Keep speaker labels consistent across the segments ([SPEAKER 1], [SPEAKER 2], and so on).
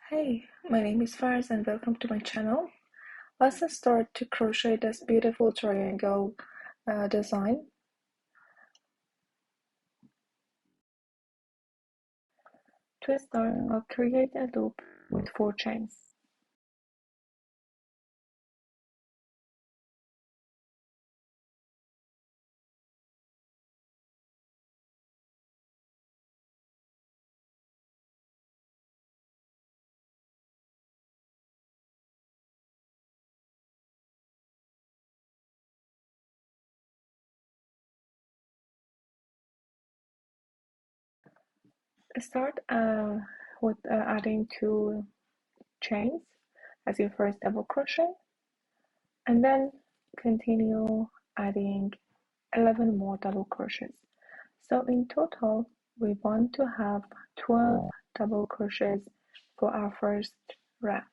[SPEAKER 1] Hey, my name is Fars and welcome to my channel. Let's start to crochet this beautiful triangle design. To start, I'll create a loop with 4 chains. Start with adding 2 chains as your first double crochet, and then continue adding 11 more double crochets. So in total, we want to have 12 double crochets for our first round.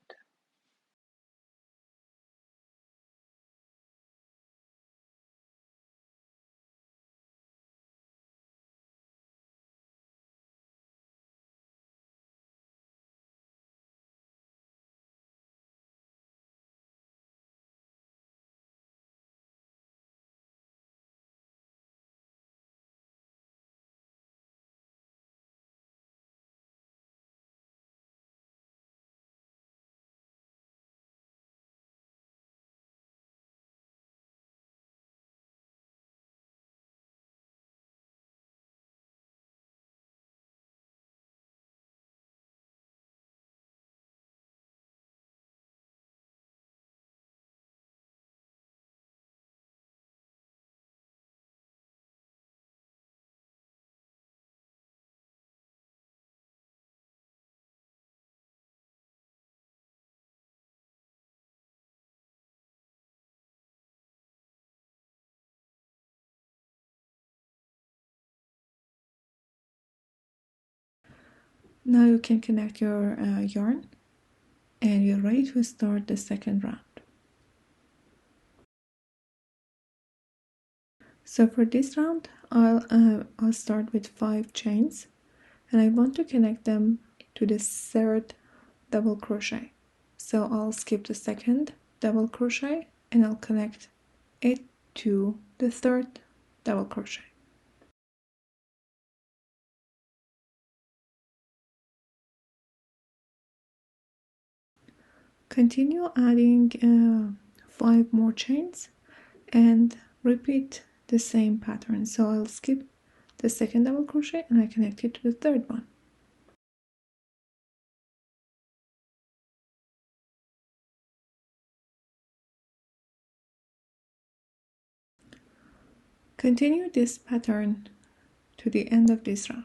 [SPEAKER 1] Now you can connect your yarn and you're ready to start the second round. So for this round, I'll start with 5 chains and I want to connect them to the third double crochet. So I'll skip the second double crochet and I'll connect it to the third double crochet. Continue adding 5 more chains and repeat the same pattern. So I'll skip the second double crochet and I connect it to the third one. Continue this pattern to the end of this round.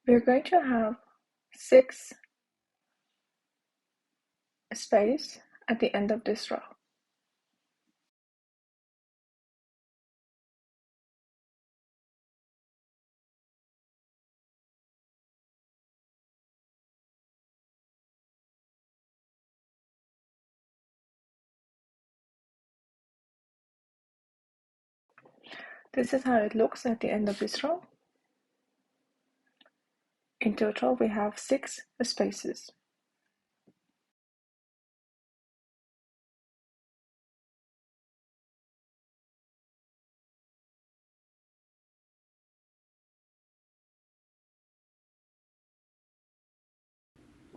[SPEAKER 1] We're going to have 6 spaces at the end of this row. This is how it looks at the end of this row. In total, we have 6 spaces.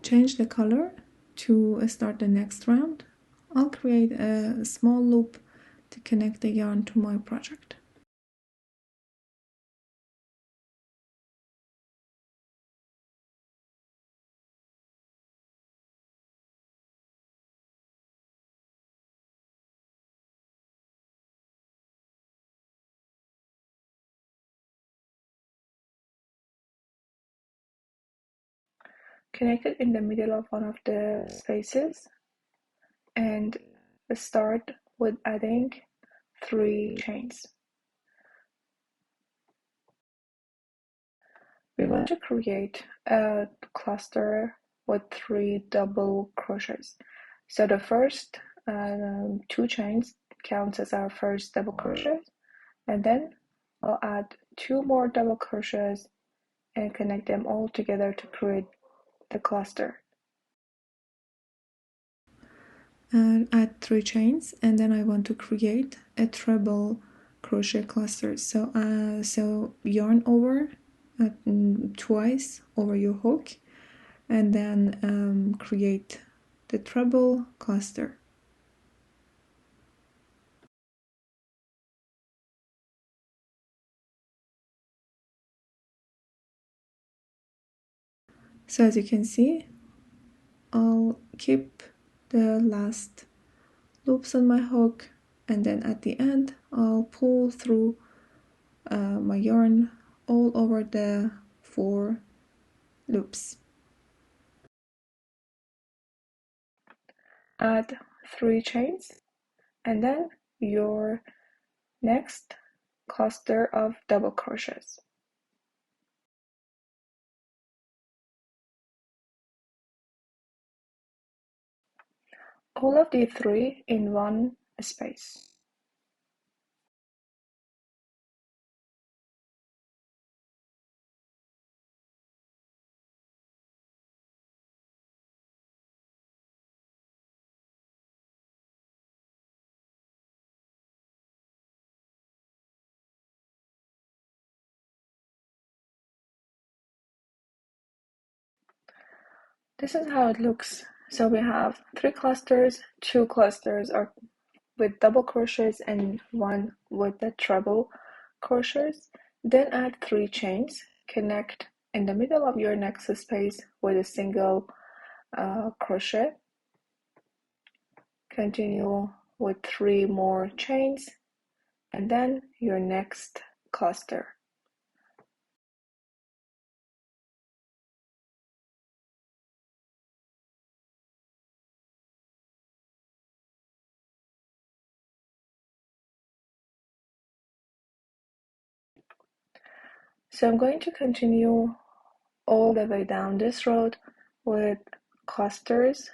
[SPEAKER 1] Change the color to start the next round. I'll create a small loop to connect the yarn to my project. Connect it in the middle of one of the spaces and start with adding 3 chains. We want to create a cluster with 3 double crochets. So the first 2 chains counts as our first double crochet, and then I'll add 2 more double crochets and connect them all together to create the cluster. And add 3 chains, and then I want to create a treble crochet cluster. So yarn over twice over your hook, and then create the treble cluster. So as you can see, I'll keep the last loops on my hook, and then at the end I'll pull through my yarn all over the 4 loops. Add 3 chains, and then your next cluster of double crochets. All of the 3 in one space. This is how it looks. So we have 3 clusters, 2 clusters are with double crochets and 1 with the treble crochets. Then add 3 chains, connect in the middle of your next space with a single crochet. Continue with 3 more chains, and then your next cluster. So I'm going to continue all the way down this road with clusters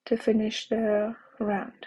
[SPEAKER 1] to finish the round.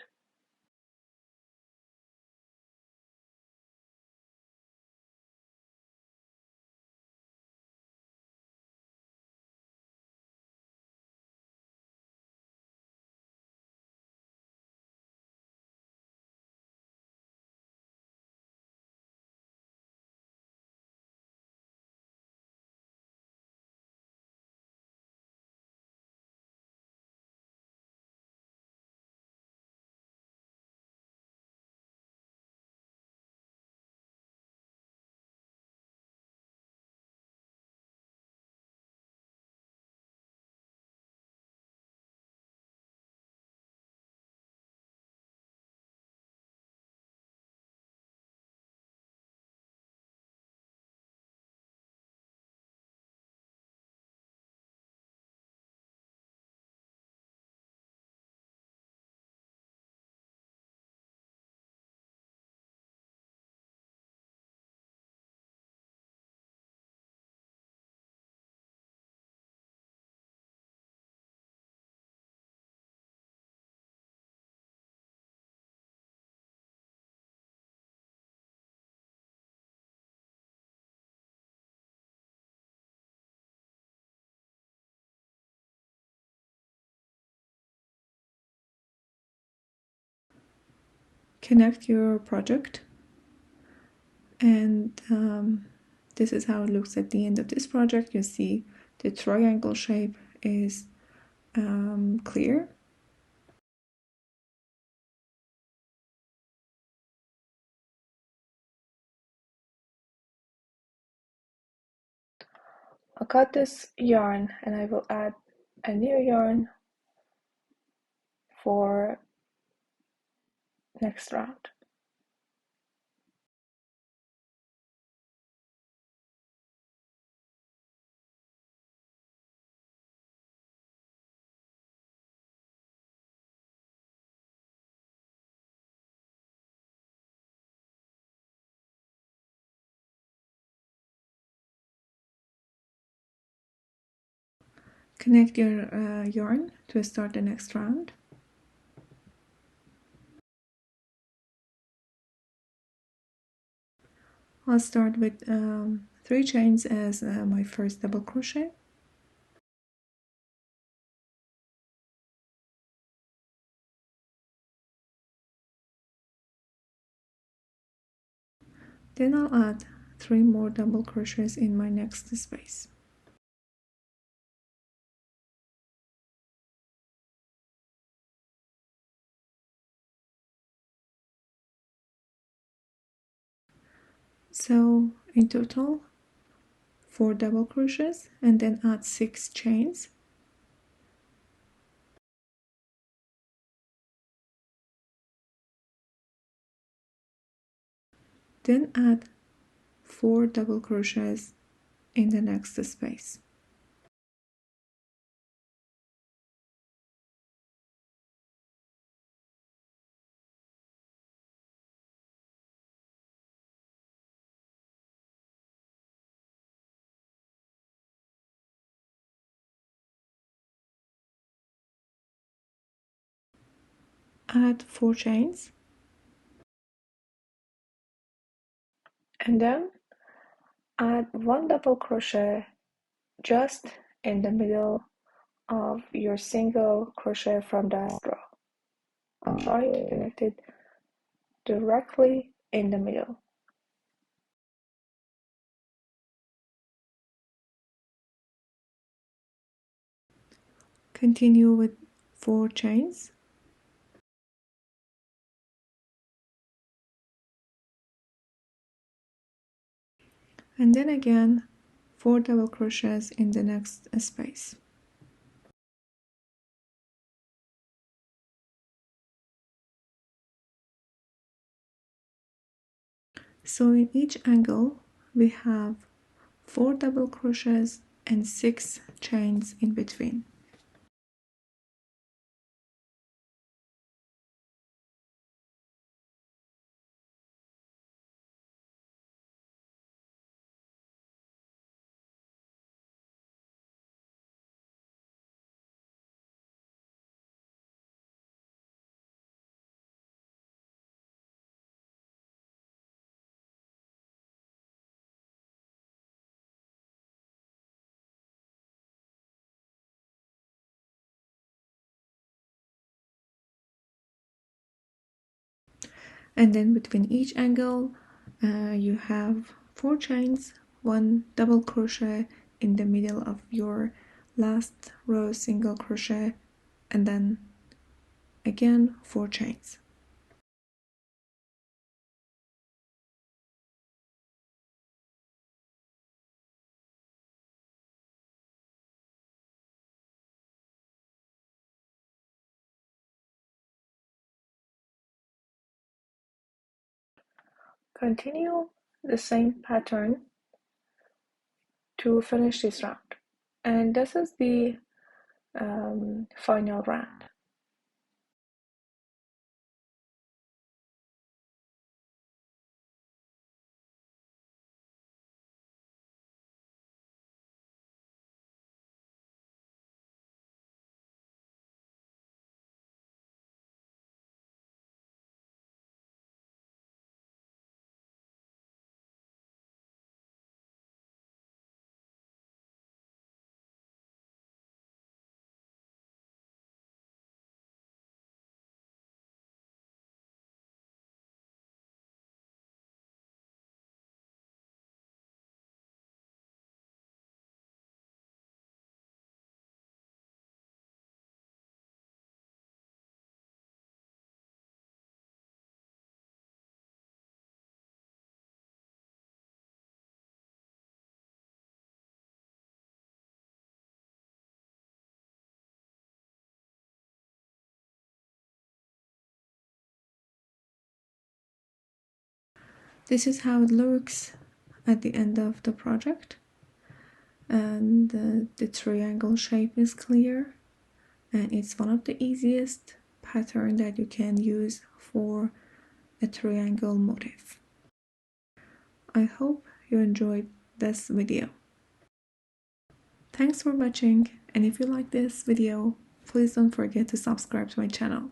[SPEAKER 1] Connect your project, and this is how it looks at the end of this project. You see the triangle shape is clear. I'll cut this yarn and I will add a new yarn for next round. Connect your yarn to start the next round. I'll start with 3 chains as my first double crochet. Then I'll add 3 more double crochets in my next space. So in total 4 double crochets, and then add 6 chains. Then add 4 double crochets in the next space. Add 4 chains, and then add 1 double crochet just in the middle of your single crochet from that row. I'll try to connect it directly in the middle. Continue with 4 chains, and then again 4 double crochets in the next space. So in each angle we have 4 double crochets and 6 chains in between. And then between each angle you have 4 chains, 1 double crochet in the middle of your last row single crochet, and then again 4 chains. Continue the same pattern to finish this round, and this is the final round. This is how it looks at the end of the project, and the triangle shape is clear, and it's one of the easiest pattern that you can use for a triangle motif. I hope you enjoyed this video. Thanks for watching. And if you like this video, please don't forget to subscribe to my channel.